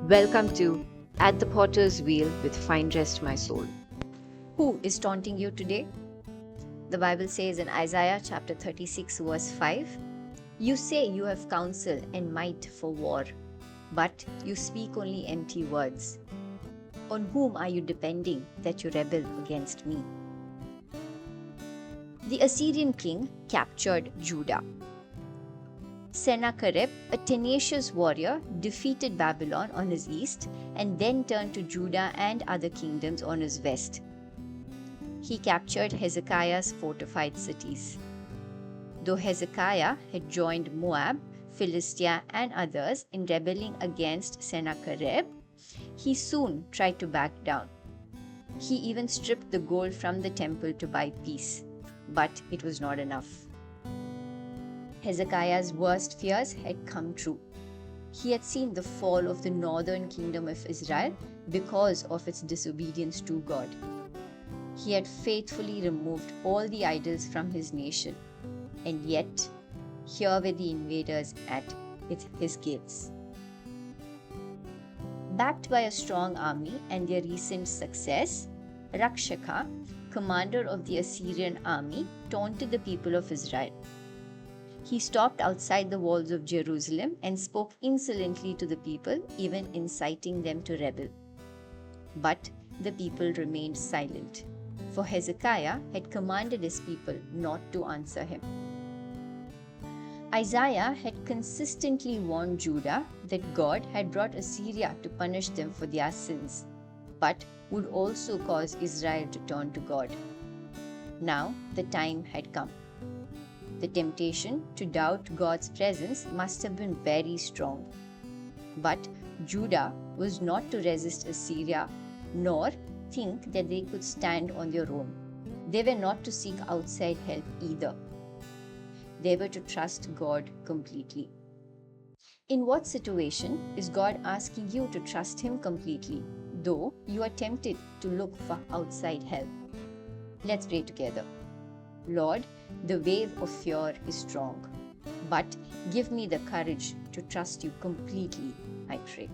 Welcome to At the Potter's Wheel with Find Rest My Soul. Who is taunting you today? The Bible says in Isaiah chapter 36, verse 5, "You say you have counsel and might for war, but you speak only empty words. On whom are you depending that you rebel against me?" The Assyrian king captured Judah. Sennacherib, a tenacious warrior, defeated Babylon on his east and then turned to Judah and other kingdoms on his west. He captured Hezekiah's fortified cities. Though Hezekiah had joined Moab, Philistia, and others in rebelling against Sennacherib, he soon tried to back down. He even stripped the gold from the temple to buy peace, but it was not enough. Hezekiah's worst fears had come true. He had seen the fall of the northern kingdom of Israel because of its disobedience to God. He had faithfully removed all the idols from his nation, and yet, here were the invaders at his gates. Backed by a strong army and their recent success, Rakshaka, commander of the Assyrian army, taunted the people of Israel. He stopped outside the walls of Jerusalem and spoke insolently to the people, even inciting them to rebel. But the people remained silent, for Hezekiah had commanded his people not to answer him. Isaiah had consistently warned Judah that God had brought Assyria to punish them for their sins, but would also cause Israel to turn to God. Now the time had come. The temptation to doubt God's presence must have been very strong. But Judah was not to resist Assyria, nor think that they could stand on their own. They were not to seek outside help either. They were to trust God completely. In what situation is God asking you to trust Him completely, though you are tempted to look for outside help? Let's pray together. Lord, the wave of fear is strong, but give me the courage to trust you completely, I pray.